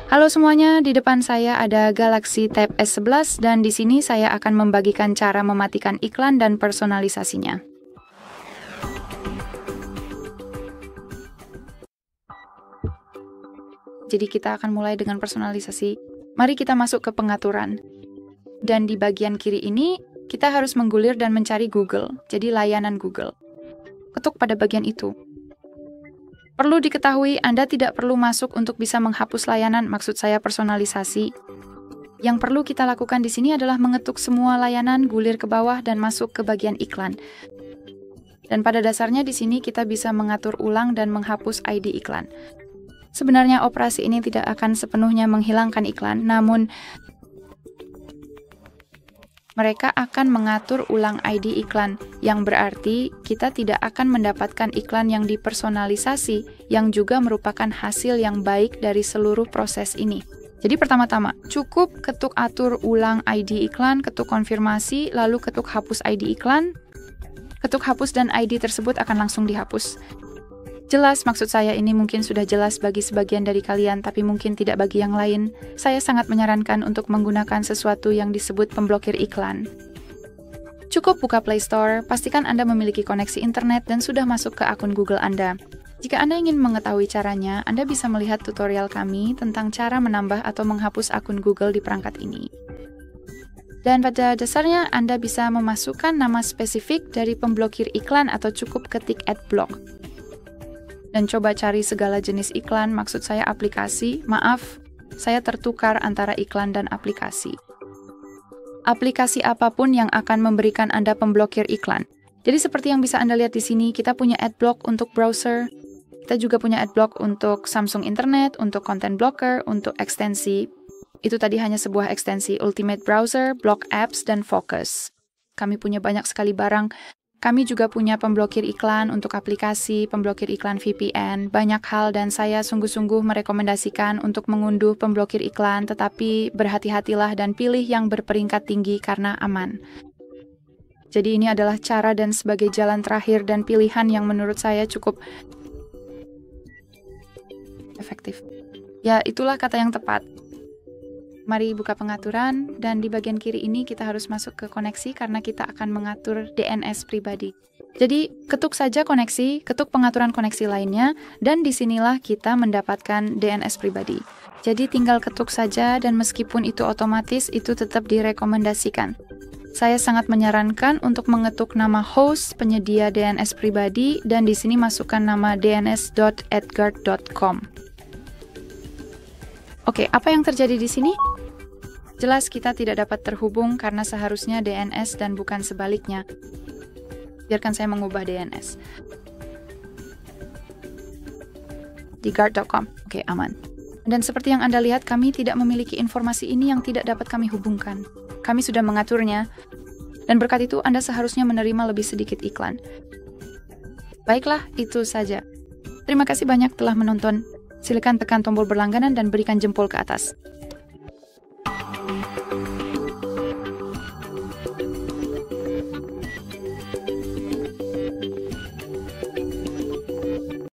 Halo semuanya, di depan saya ada Galaxy Tab S11 dan di sini saya akan membagikan cara mematikan iklan dan personalisasinya. Jadi kita akan mulai dengan personalisasi. Mari kita masuk ke pengaturan. Dan di bagian kiri ini, kita harus menggulir dan mencari Google, jadi layanan Google. Ketuk pada bagian itu. Perlu diketahui, Anda tidak perlu masuk untuk bisa menghapus layanan, maksud saya personalisasi. Yang perlu kita lakukan di sini adalah mengetuk semua layanan, gulir ke bawah, dan masuk ke bagian iklan. Dan pada dasarnya di sini kita bisa mengatur ulang dan menghapus ID iklan. Sebenarnya operasi ini tidak akan sepenuhnya menghilangkan iklan, namun mereka akan mengatur ulang ID iklan, yang berarti kita tidak akan mendapatkan iklan yang dipersonalisasi, yang juga merupakan hasil yang baik dari seluruh proses ini. Jadi pertama-tama, cukup ketuk atur ulang ID iklan, ketuk konfirmasi, lalu ketuk hapus ID iklan. Ketuk hapus dan ID tersebut akan langsung dihapus. Jelas, maksud saya ini mungkin sudah jelas bagi sebagian dari kalian, tapi mungkin tidak bagi yang lain. Saya sangat menyarankan untuk menggunakan sesuatu yang disebut pemblokir iklan. Cukup buka Play Store, pastikan Anda memiliki koneksi internet dan sudah masuk ke akun Google Anda. Jika Anda ingin mengetahui caranya, Anda bisa melihat tutorial kami tentang cara menambah atau menghapus akun Google di perangkat ini. Dan pada dasarnya, Anda bisa memasukkan nama spesifik dari pemblokir iklan atau cukup ketik adblock. Dan coba cari segala jenis iklan, maksud saya aplikasi. Maaf, saya tertukar antara iklan dan aplikasi. Aplikasi apapun yang akan memberikan Anda pemblokir iklan. Jadi seperti yang bisa Anda lihat di sini, kita punya adblock untuk browser, kita juga punya adblock untuk Samsung Internet, untuk content blocker, untuk ekstensi. Itu tadi hanya sebuah ekstensi Ultimate Browser, Block Apps, dan Focus. Kami punya banyak sekali barang. Kami juga punya pemblokir iklan untuk aplikasi, pemblokir iklan VPN, banyak hal, dan saya sungguh-sungguh merekomendasikan untuk mengunduh pemblokir iklan, tetapi berhati-hatilah dan pilih yang berperingkat tinggi karena aman. Jadi ini adalah cara dan sebagai jalan terakhir dan pilihan yang menurut saya cukup efektif. Ya, itulah kata yang tepat. Mari buka pengaturan, dan di bagian kiri ini kita harus masuk ke koneksi karena kita akan mengatur DNS pribadi. Jadi, ketuk saja koneksi, ketuk pengaturan koneksi lainnya, dan disinilah kita mendapatkan DNS pribadi. Jadi, tinggal ketuk saja, dan meskipun itu otomatis, itu tetap direkomendasikan. Saya sangat menyarankan untuk mengetuk nama host penyedia DNS pribadi, dan di sini masukkan nama dns.edgard.com. Oke, apa yang terjadi di sini? Jelas kita tidak dapat terhubung karena seharusnya DNS dan bukan sebaliknya. Biarkan saya mengubah DNS. Di guard.com. Oke, aman. Dan seperti yang Anda lihat, kami tidak memiliki informasi ini yang tidak dapat kami hubungkan. Kami sudah mengaturnya, dan berkat itu Anda seharusnya menerima lebih sedikit iklan. Baiklah, itu saja. Terima kasih banyak telah menonton. Silakan tekan tombol berlangganan dan berikan jempol ke atas.